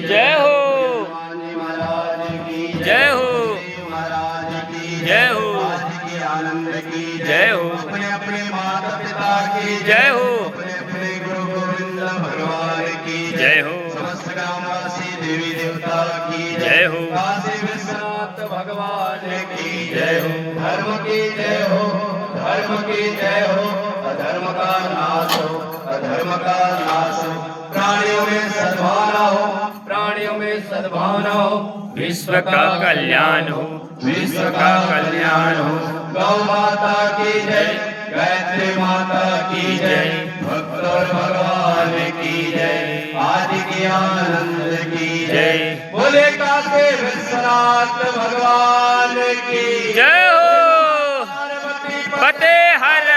जय हो जय हो जय हो आनंद की जय हो अपने अपने माता पिता की जय हो अपने अपने गुरु गोविंद भगवान की जय हो समस्त ग्रामवासी देवी देवता की जय हो काशी विश्वनाथ भगवान की जय हो धर्म की जय हो धर्म की जय हो अधर्म का नाश हो अधर्म का नाश हो प्राणियों में सद्भावना हो प्राणियों में सद्भावना हो विश्व का कल्याण हो विश्व का कल्याण हो गौ माता की जय गायत्री माता की जय भक्त और भगवान की जय आदि आनंद की जय बोले काशी विश्वनाथ भगवान की जय हो पार्वती फतेह हर